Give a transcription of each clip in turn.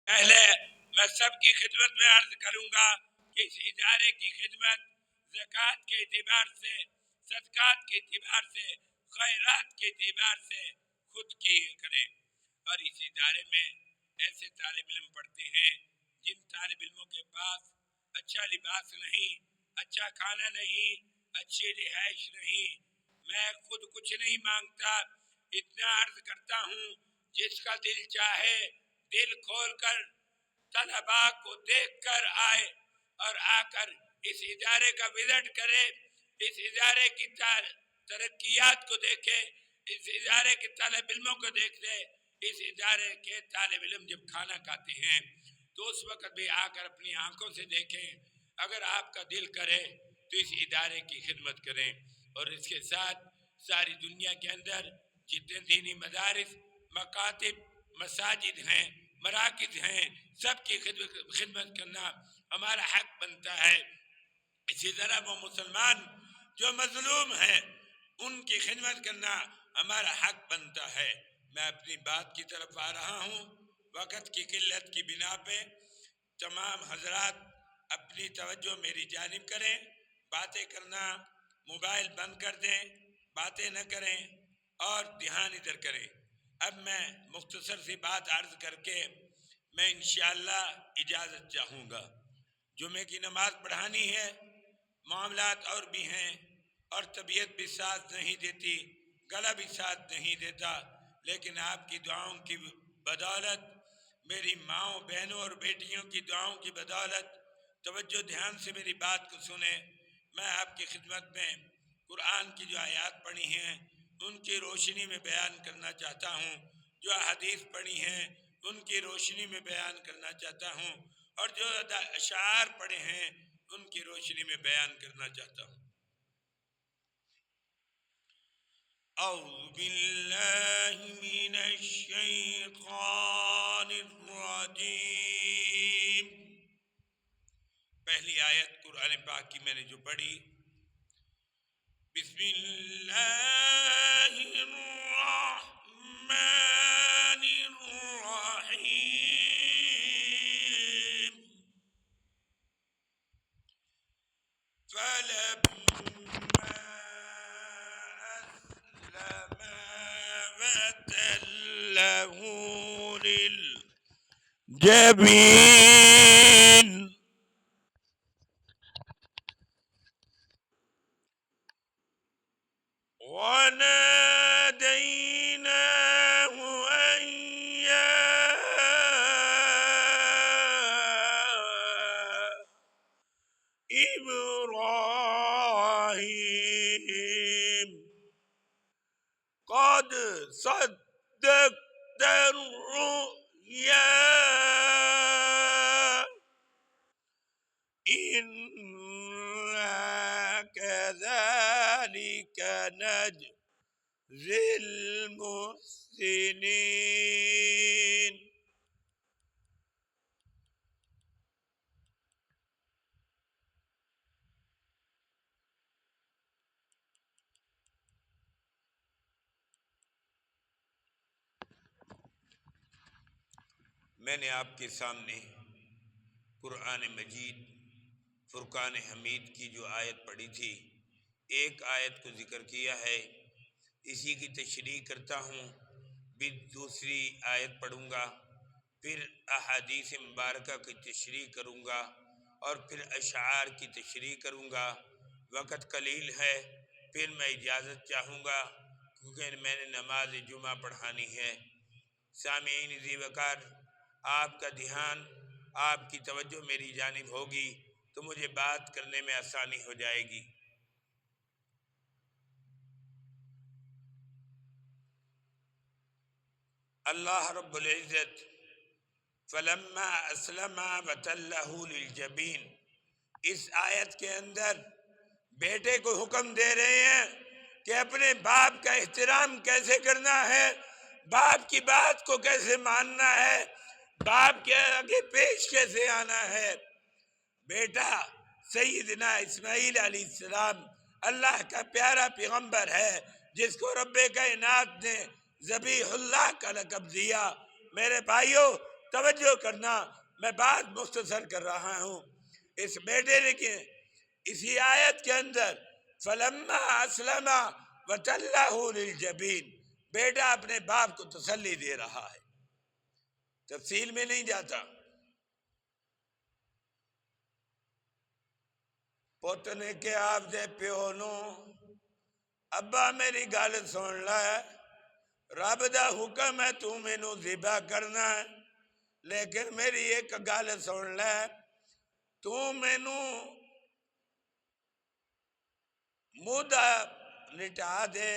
پہلے میں سب کی خدمت میں عرض کروں گا کہ اس ادارے کی خدمت زکوٰۃ کے اعتبار سے، صدقات کے اعتبار سے، خیرات کے اعتبار سے خود کی کریں۔ اور اس ادارے میں ایسے طالب علم پڑھتے ہیں جن طالب علموں کے پاس اچھا لباس نہیں، اچھا کھانا نہیں، اچھی رہائش نہیں۔ میں خود کچھ نہیں مانگتا، اتنا عرض کرتا ہوں جس کا دل چاہے دل کھول کر طلباء کو دیکھ کر آئے اور آ کر اس ادارے کا وزٹ کرے، اس ادارے کی ترقیات کو دیکھے، اس ادارے کے طالب علموں کو دیکھ لے۔ اس ادارے کے طالب علم جب کھانا کھاتے ہیں تو اس وقت بھی آ کر اپنی آنکھوں سے دیکھیں۔ اگر آپ کا دل کرے تو اس ادارے کی خدمت کریں، اور اس کے ساتھ ساری دنیا کے اندر جتنے دینی مدارس، مکاتب، مساجد ہیں، مراکز ہیں، سب کی خدمت کرنا ہمارا حق بنتا ہے۔ اسی طرح وہ مسلمان جو مظلوم ہیں ان کی خدمت کرنا ہمارا حق بنتا ہے۔ میں اپنی بات کی طرف آ رہا ہوں۔ وقت کی قلت کی بنا پہ تمام حضرات اپنی توجہ میری جانب کریں، باتیں کرنا موبائل بند کر دیں، باتیں نہ کریں اور دھیان ادھر کریں۔ اب میں مختصر سی بات عرض کر کے میں انشاءاللہ اجازت چاہوں گا۔ جمعے کی نماز پڑھانی ہے، معاملات اور بھی ہیں اور طبیعت بھی ساتھ نہیں دیتی، گلا بھی ساتھ نہیں دیتا، لیکن آپ کی دعاؤں کی بدولت، میری ماؤں، بہنوں اور بیٹیوں کی دعاؤں کی بدولت، توجہ دھیان سے میری بات کو سنیں۔ میں آپ کی خدمت میں قرآن کی جو آیات پڑھی ہیں ان کی روشنی میں بیان کرنا چاہتا ہوں، جو حدیث پڑھی ہیں ان کی روشنی میں بیان کرنا چاہتا ہوں، اور جو اشعار پڑھے ہیں ان کی روشنی میں بیان کرنا چاہتا ہوں۔ اعوذ باللہ من الشیطان الرجیم۔ پہلی آیت قرآن پاک کی میں نے جو پڑھی، بسم اللہ الرحمن الرحیم، فلما أسلما وتله للجبين وناديناه أن يا إبراهيم قد صدقت الرؤيا إنا كذلك نجزي المحسنين۔ میں نے آپ کے سامنے قرآن مجید فرقان حمید کی جو آیت پڑھی تھی، ایک آیت کو ذکر کیا ہے، اسی کی تشریح کرتا ہوں، بھی دوسری آیت پڑھوں گا، پھر احادیث مبارکہ کی تشریح کروں گا، اور پھر اشعار کی تشریح کروں گا۔ وقت قلیل ہے، پھر میں اجازت چاہوں گا کیونکہ میں نے نماز جمعہ پڑھانی ہے۔ سامعین ذی وقار، آپ کا دھیان، آپ کی توجہ میری جانب ہوگی تو مجھے بات کرنے میں آسانی ہو جائے گی۔ اللہ رب العزت فلما اسلم وتلہ للجبین، اس آیت کے اندر بیٹے کو حکم دے رہے ہیں کہ اپنے باپ کا احترام کیسے کرنا ہے، باپ کی بات کو کیسے ماننا ہے، باپ کے آگے پیش کیسے آنا ہے۔ بیٹا سیدنا اسماعیل علیہ السلام اللہ کا پیارا پیغمبر ہے جس کو رب کائنات نے ذبیح اللہ کا لقب دیا۔ میرے بھائیوں، توجہ کرنا، میں بات مختصر کر رہا ہوں۔ اس بیٹے نے کہ اسی آیت کے اندر فلما اسلم وتلہ للجبین، بیٹا اپنے باپ کو تسلی دے رہا ہے، تفصیل میں نہیں جاتا۔ پوت نے کہ آپ دے پیو نو ابا میری گل سن لے، رب دا حکم ہے تو مینوں ذبح کرنا ہے، لیکن میری ایک گل سن لے، تو مینوں مودا لٹا دے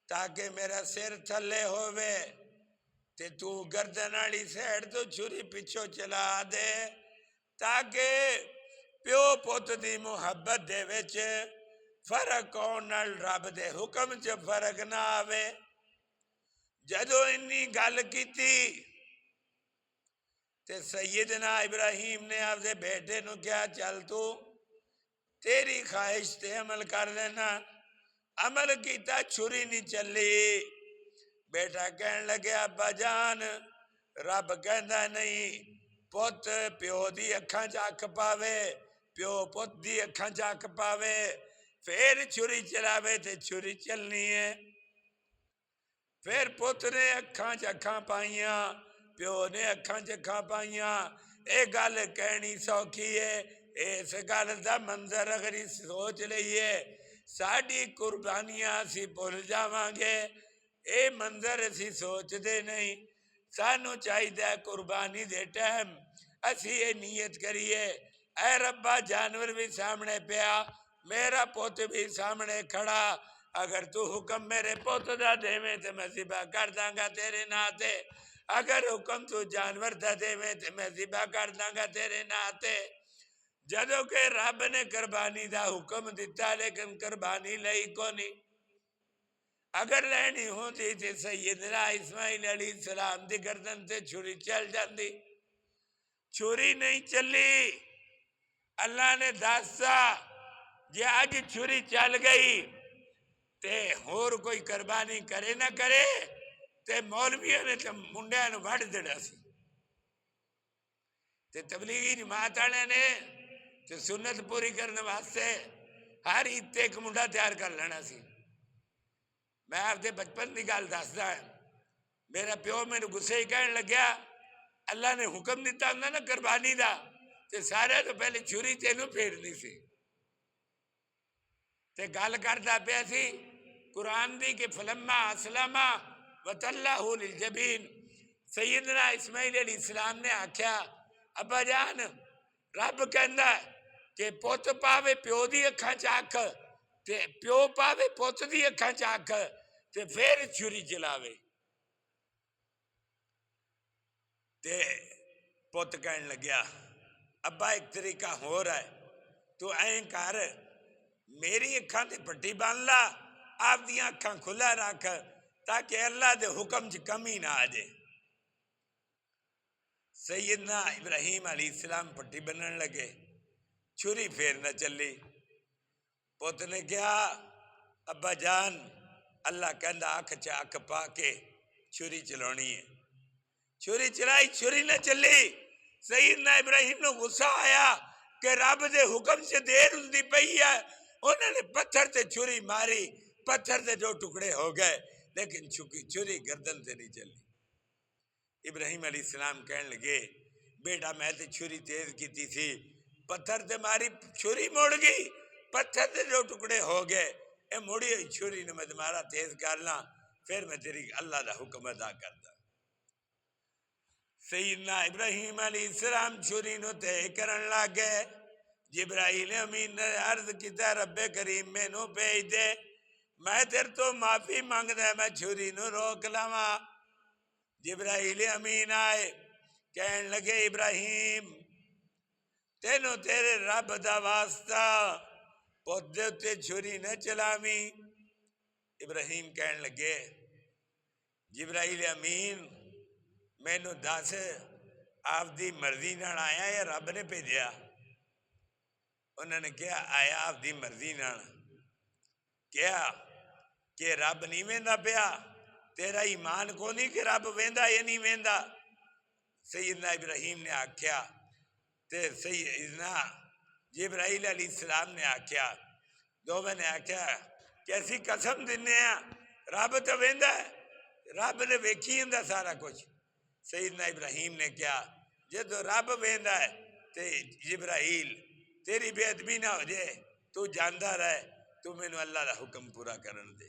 تاکہ میرا سر تھلے ہوئے، تے تو گردن والی سیڈ تو چھری پچھو چلا دے تاکہ پیو پوت دی محبت دے وچ فرق آن نال رب دے حکم چ فرق نہ آوے۔ جدو انی گل کیتی تے سیدنا ابراہیم نے آپ دے بیٹے نو کیا چل تو تیری خواہش تے عمل کر لینا، عمل کیتا چھری نہیں چلی۔ بیٹا کہن لگے ابا جان رب کہندا نہیں پوت پیو دی اکھاں چ اکھ پاوے، پیو پوت دی اکھاں چ اکھ پاوے پھر چھری چلاوے تے چھری چلنی ہے۔ پھر پوت نے اکھاں چ اکھاں پائیاں، پیو نے اکھاں چ اکھاں پائیاں۔ اے گل کہنی سوکھی ہے، اس گل دا منظر اگر سوچ لئیے ساڈی قربانیاں اسی بھول جاواں گے، اے منظر اسی سوچ دے نہیں۔ سانو چاہیے قربانی دے ٹائم اسی یہ نیت کریے، اے ربا جانور بھی سامنے پیا، میرا پوت بھی سامنے کھڑا، اگر تو حکم میرے پوت دا دے میں تے میں ذبح کر داں گا تیرے ناتے، اگر حکم تو جانور دا دے میں تے میں ذبح کر داں گا تیرے ناتے۔ جدو کہ رب نے قربانی دا حکم دیتا لیکن قربانی لئی کو نہیں، اگر لینی ہوتی تے سیدنا اسماعیل علیہ السلام دی گردن تے چھری چل جاندی، چھری نہیں چلی۔ اللہ نے داسا جی اج چھری چل گئی تے ہور کوئی قربانی کرے نہ کرے تے مولویوں نے تے منڈیاں نو وڈ دینا سی، تے تبلیغی جماعت والے نے تے سنت پوری کرنے واسطے ہر عید ایک منڈا تیار کر لینا سی۔ میں آپ دے بچپن دی گل دسدا ہے، میرا پیو میرے غصے ہی کہن لگیا اللہ نے حکم دیتا ہوں نا قربانی دا تے سارے تو پہلے چھری تینوں پھیرنی سی، تے گل کردا پیا سی قرآن دی کہ فلما اسلم وتلہ للجبین، سیدنا اسماعیل علیہ السلام نے آکھیا ابا جان رب کہندا ہے کہ پوت پاوے پیو دی اکھاں چ اکھ تے پیو پاوے پوت دی اکھاں چ اکھ تے پھر چھری چلاوے۔ تے پوت کہن لگیا ابا ایک طریقہ ہو رہا ہے، تو این کر میری اکھاں تے پٹی بن لا، آپ دیاں اکھاں کھلا رکھ تاکہ اللہ دے حکم چ کمی نہ آ جائے۔ سیدنا ابراہیم علیہ السلام پٹی بنن لگے، چھری پھیر نہ چلی۔ پوت نے کہا ابا جان اللہ کہندا اکھ چ اکھ پا کے چھری چلانی ہے، چھری چلائی چھری نہ چلی۔ سیدنا ابراہیم نو غصہ آیا کہ رب دے حکم سے دیر ہوندی پئی ہے، انہوں نے پتھر تے چھری ماری، پتھر تے دو ٹکڑے ہو گئے لیکن چھری گردن تے نہیں چلی۔ ابراہیم علیہ السلام کہنے لگے بیٹا میں تے چھری تیز کیتی تھی، پتھر تے ماری چھری مڑ گئی، پتھر تے دو ٹکڑے ہو گئے، اے مڑی ہوئی چھری نے میں تمہارا تیز کرنا پھر میں تیری اللہ دا حکم ادا کردا۔ سیدنا ابراہیم علیہ السلام چھری نو تے کرن لگے، جبرائیل امین نے عرض کیتا رب کریم میں نو بھیج دے، میں تیر تو معافی مانگدا میں چھری نو روک لواں۔ جبرائیل امین آئے کہن لگے ابراہیم تینوں تیرے رب دا واسطہ پوت دے تے چھری نہ چلاویں۔ ابراہیم کہن لگے جبرائیل امین مینو دس آپ دی مرضی نال آیا یا رب نے بھیجیا؟ انہوں نے کہا آیا آپ دی مرضی نال۔ کیا کہ رب نہیں ویندا پیا؟ تیرا ایمان کو نہیں کہ رب ویندا یا نہیں ویندا؟ سیدنا ابراہیم نے آکھیا تے سیدنا جبرائیل علیہ السلام نے آکھیا، دونوں نے آکھیا کہ اسی قسم دینے ہیں رب تو ویندا ہے، رب نے ویکھی ہوندا سارا کچھ۔ سیدنا ابراہیم نے کہا جدو رب ویندا ہے تے جبرائیل تیری بے ادبی نہ ہو جائے، تو جاندا رہے، تو مینوں اللہ دا حکم پورا کرن دے۔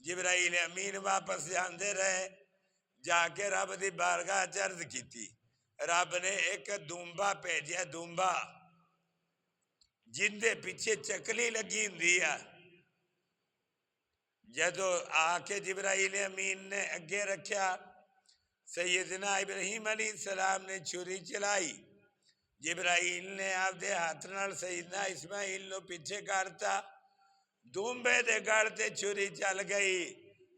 جبرائیل امین واپس جاندے رہے، جا کے رب دی بارگاہ عرض کیتی، رب نے ایک دومبا بھیجیا، دومبا جن دے پیچھے چکلی لگی ہوندی ہے۔ جدو آ کے جبرائیل امین نے اگے رکھیا، سیدنا ابراہیم علیہ السلام نے چھری چلائی، جبرائیل نے آپ دے ہاتھ نال سیدنا اسماعیل نو پیچھے کرتا، دومبے دے گڑ تے چھری چل گئی۔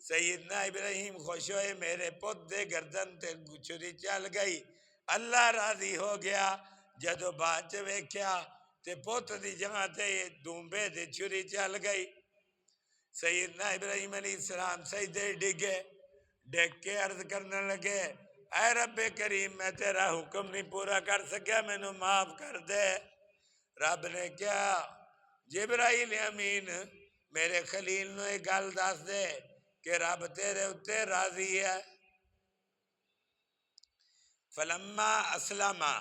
سیدنا ابراہیم خوش ہوئے، میرے پت دے گردن تے چھری چل گئی، اللہ راضی ہو گیا۔ جدو بعد چ ویکھیا تے پت دی جگہ تے دومبے دے چھری چل گئی۔ سیدنا ابراہیم علیہ السلام سجدے ڈگے، ڈگ کے عرض کرنے لگے، اے رب کریم میں تیرا حکم نہیں پورا کر سکیا، مینوں معاف کر دے۔ رب نے کہا جبرائیل امین میرے خلیل نو ایک گل دس دے کہ رب تیرے اتے راضی ہے۔ فلما اسلما